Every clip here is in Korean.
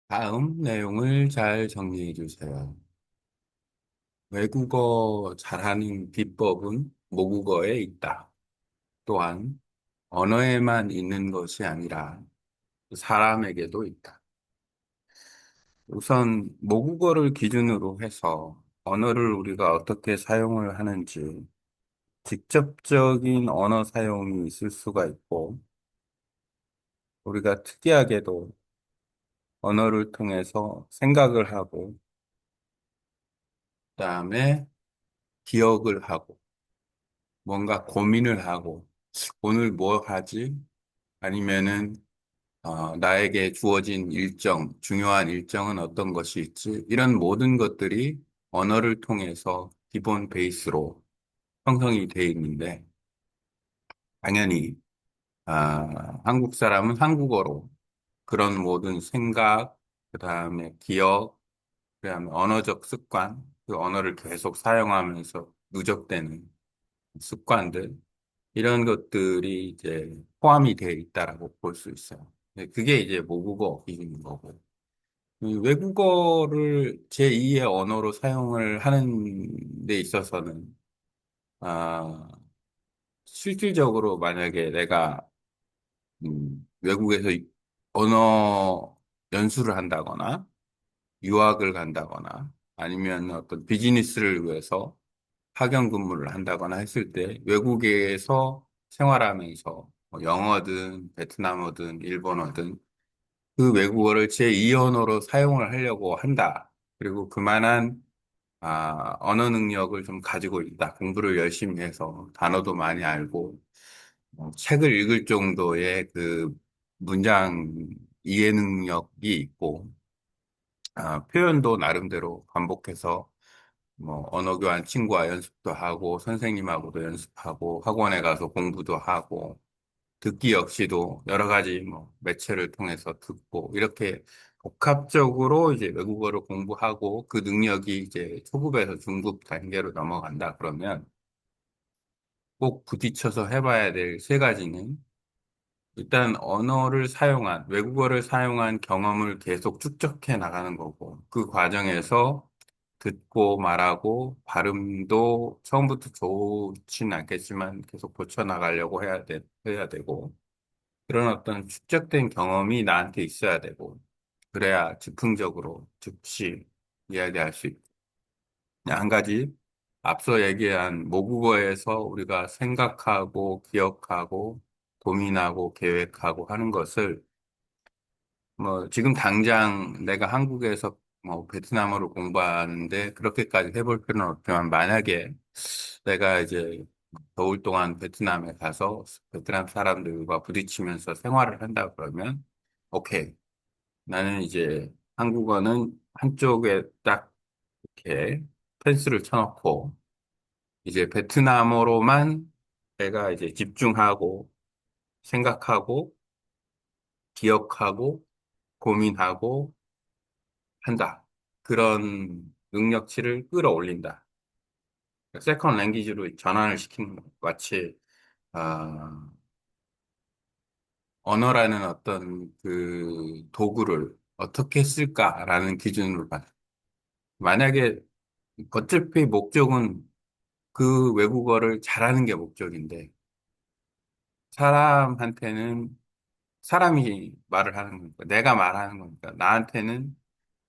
다음 내용을 잘 정리해 주세요. 외국어 잘하는 비법은 모국어에 있다. 또한 언어에만 있는 것이 아니라 사람에게도 있다. 우선 모국어를 기준으로 해서 언어를 우리가 어떻게 사용을 하는지 직접적인 언어 사용이 있을 수가 있고 우리가 특이하게도 언어를 통해서 생각을 하고 그다음에 기억을 하고 뭔가 고민을 하고 오늘 뭐 하지? 아니면은 나에게 주어진 일정, 중요한 일정은 어떤 것이 있지? 이런 모든 것들이 언어를 통해서 기본 베이스로 형성이 되어 있는데 당연히 한국 사람은 한국어로 그런 모든 생각, 그다음에 기억, 그다음에 언어적 습관, 그 언어를 계속 사용하면서 누적되는 습관들 이런 것들이 이제 포함이 되어 있다라고 볼 수 있어요. 네, 그게 이제 모국어 기준인 거고. 이 외국어를 제2의 언어로 사용을 하는 데 있어서는, 아, 실질적으로 만약에 내가, 외국에서 언어 연수를 한다거나, 유학을 간다거나, 아니면 어떤 비즈니스를 위해서 파견 근무를 한다거나 했을 때 외국에서 생활하면서 뭐 영어든 베트남어든 일본어든 그 외국어를 제2 언어로 사용을 하려고 한다. 그리고 그만한 언어 능력을 좀 가지고 있다. 공부를 열심히 해서 단어도 많이 알고 책을 읽을 정도의 그 문장 이해 능력이 있고 표현도 나름대로 반복해서 뭐 언어 교환 친구와 연습도 하고 선생님하고도 연습하고 학원에 가서 공부도 하고 듣기 역시도 여러 가지 뭐 매체를 통해서 듣고 이렇게 복합적으로 이제 외국어를 공부하고 그 능력이 이제 초급에서 중급 단계로 넘어간다 그러면 꼭 부딪혀서 해봐야 될 세 가지는 일단 언어를 사용한 외국어를 사용한 경험을 계속 축적해 나가는 거고 그 과정에서 듣고 말하고 발음도 처음부터 좋진 않겠지만 계속 고쳐 나가려고 해야 되고 그런 어떤 축적된 경험이 나한테 있어야 되고 그래야 즉흥적으로 즉시 이야기할 수 있고 그냥 한 가지 앞서 얘기한 모국어에서 우리가 생각하고 기억하고 고민하고 계획하고 하는 것을 뭐 지금 당장 내가 한국에서 뭐 베트남어를 공부하는데 그렇게까지 해볼 필요는 없지만 만약에 내가 이제 겨울 동안 베트남에 가서 베트남 사람들과 부딪히면서 생활을 한다 그러면 오케이 나는 이제 한국어는 한쪽에 딱 이렇게 펜스를 쳐놓고 이제 베트남어로만 내가 이제 집중하고 생각하고 기억하고 고민하고 한다. 그런 능력치를 끌어올린다. 세컨 랭귀지로 전환을 시키는 것. 마치 아, 언어라는 어떤 그 도구를 어떻게 쓸까라는 기준으로 봐. 만약에 어차피 목적은 그 외국어를 잘하는 게 목적인데 사람한테는 사람이 말을 하는 거니까 내가 말하는 거니까 나한테는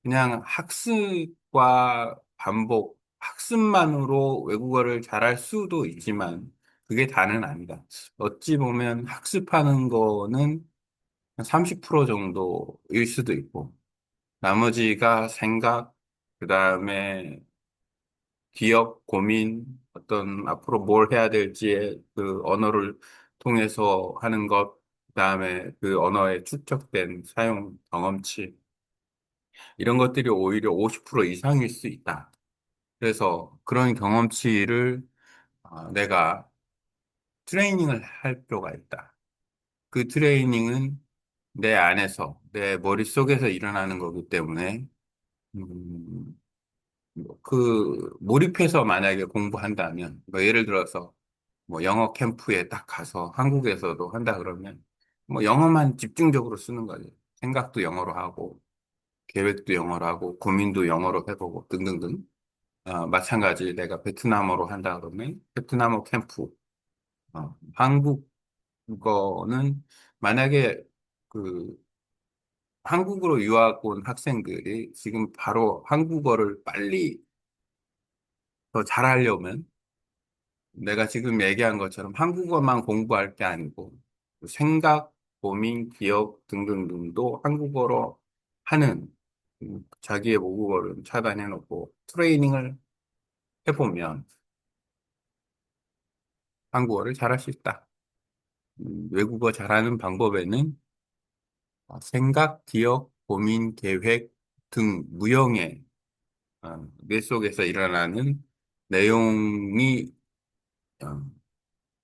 그냥 학습과 반복, 학습만으로 외국어를 잘할 수도 있지만 그게 다는 아니다. 어찌 보면 학습하는 거는 한 30% 정도일 수도 있고 나머지가 생각, 그다음에 기억, 고민, 어떤 앞으로 뭘 해야 될지의 그 언어를 통해서 하는 것, 그다음에 그 언어에 축적된 사용 경험치 이런 것들이 오히려 50% 이상일 수 있다. 그래서 그런 경험치를 내가 트레이닝을 할 필요가 있다. 그 트레이닝은 내 안에서, 내 머릿속에서 일어나는 거기 때문에, 음, 그, 몰입해서 만약에 공부한다면, 뭐 예를 들어서, 뭐 영어 캠프에 딱 가서 한국에서도 한다 그러면, 뭐 영어만 집중적으로 쓰는 거죠. 생각도 영어로 하고, 계획도 영어로 하고, 고민도 영어로 해보고, 등등등. 마찬가지 내가 베트남어로 한다 그러면, 베트남어 캠프. 한국어는 만약에 그 한국으로 유학 온 학생들이 지금 바로 한국어를 빨리 더 잘하려면 내가 지금 얘기한 것처럼 한국어만 공부할 게 아니고 생각, 고민, 기억 등등등도 한국어로 하는 자기의 모국어를 차단해 놓고 트레이닝을 해보면 한국어를 잘할 수 있다. 외국어 잘하는 방법에는 생각, 기억, 고민, 계획 등 무형의 뇌 속에서 일어나는 내용이 어,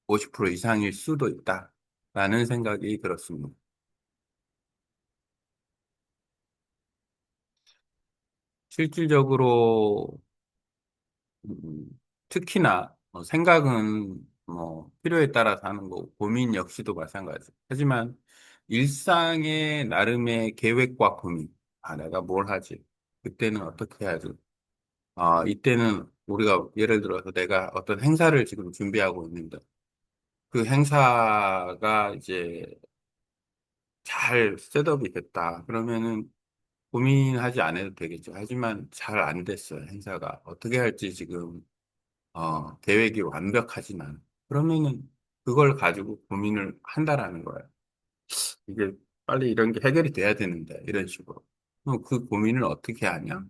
50% 이상일 수도 있다라는 생각이 들었습니다. 실질적으로 특히나 생각은 뭐 필요에 따라서 하는 거고 고민 역시도 마찬가지. 하지만 일상의 나름의 계획과 고민. 내가 뭘 하지? 그때는 어떻게 해야지? 이때는 우리가 예를 들어서 내가 어떤 행사를 지금 준비하고 있는데 그 행사가 이제 잘 셋업이 됐다. 그러면은 고민하지 않아도 되겠죠. 하지만 잘 안 됐어요. 행사가. 어떻게 할지 지금, 계획이 완벽하진 않아. 그러면은 그걸 가지고 고민을 한다라는 거예요. 이게 빨리 이런 게 해결이 돼야 되는데, 이런 식으로. 그럼 그 고민을 어떻게 하냐?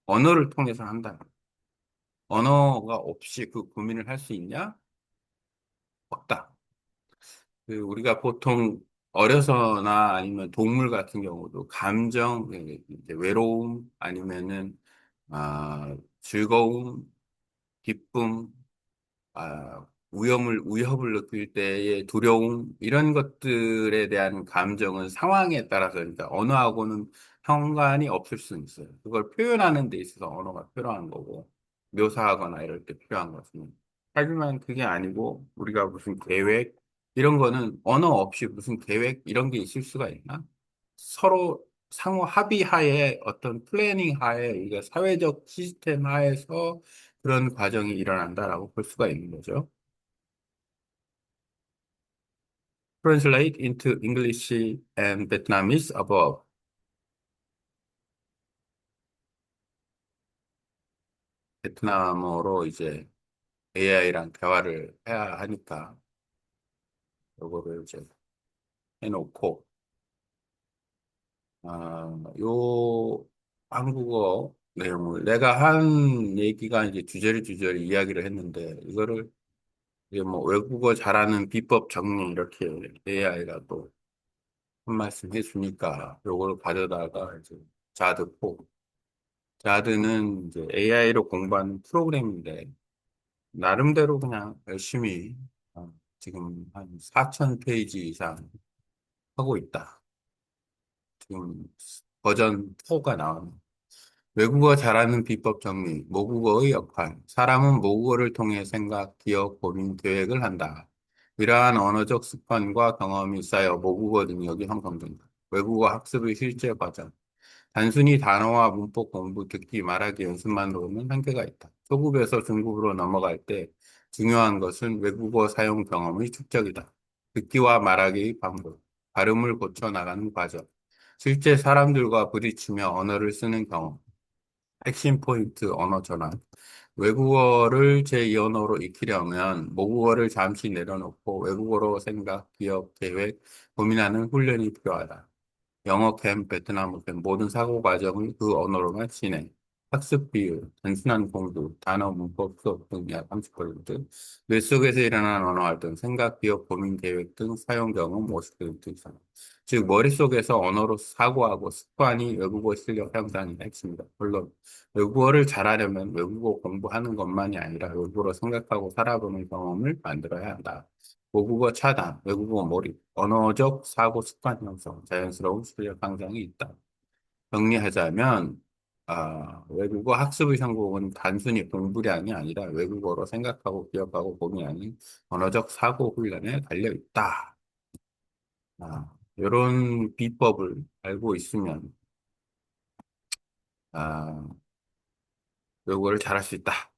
언어를 통해서 한다. 언어가 없이 그 고민을 할 수 있냐? 없다. 그 우리가 보통 어려서나 아니면 동물 같은 경우도 감정, 이제 외로움 아니면은 즐거움, 기쁨, 위협을 느낄 때의 두려움, 이런 것들에 대한 감정은 상황에 따라서, 그러니까 언어하고는 상관이 없을 수 있어요. 그걸 표현하는 데 있어서 언어가 필요한 거고, 묘사하거나 이럴 때 필요한 것은. 하지만 그게 아니고, 우리가 무슨 계획, 이런 거는 언어 없이 무슨 계획, 이런 게 있을 수가 있나? 서로 상호 합의하에 어떤 플래닝 하에, 우리가 사회적 시스템 하에서 그런 과정이 일어난다라고 볼 수가 있는 거죠. Translate into English and Vietnamese above. 베트남어로 이제 AI랑 대화를 해야 하니까 요거를 이제 해놓고 요 한국어 내용을 내가 한 얘기가 이제 주저리 이야기를 했는데 이거를 이제 뭐 외국어 잘하는 비법 정리 이렇게 AI가 또 한 말씀 해주니까 요걸 가져다가 이제 자드포 자드는 이제 AI로 공부하는 프로그램인데, 나름대로 그냥 열심히, 지금 한 4천 페이지 이상 하고 있다. 지금 버전 4가 나왔네. 외국어 잘하는 비법 정리, 모국어의 역할. 사람은 모국어를 통해 생각, 기억, 고민, 계획을 한다. 이러한 언어적 습관과 경험이 쌓여 모국어 능력이 형성된다. 외국어 학습의 실제 과정. 단순히 단어와 문법 공부, 듣기, 말하기 연습만으로는 한계가 있다. 초급에서 중급으로 넘어갈 때 중요한 것은 외국어 사용 경험의 축적이다. 듣기와 말하기의 반복, 발음을 고쳐 나가는 과정, 실제 사람들과 부딪히며 언어를 쓰는 경험, 핵심 포인트 언어 전환. 외국어를 제2언어로 익히려면 모국어를 잠시 내려놓고 외국어로 생각, 기억, 계획, 고민하는 훈련이 필요하다. 영어 캠, 베트남어 캠 모든 사고 과정을 그 언어로만 진행. 학습 비율, 단순한 공부, 단어, 문법 수업 등 약 30%, 뇌 속에서 일어나는 언어 활동, 생각, 기억, 고민, 계획 등 사용 경험 50% 이상. 즉, 머릿속에서 언어로 사고하고 습관이 외국어 실력 향상이 핵심이다. 물론, 외국어를 잘하려면 외국어 공부하는 것만이 아니라 외국어로 생각하고 살아보는 경험을 만들어야 한다. 모국어 차단, 외국어 몰입, 언어적 사고 습관 형성, 자연스러운 실력 향상이 있다. 정리하자면, 외국어 학습의 성공은 단순히 공부량이 아니라 외국어로 생각하고 기억하고 고민하는 언어적 사고 훈련에 달려 있다. 이런 비법을 알고 있으면 아, 외국어를 잘할 수 있다.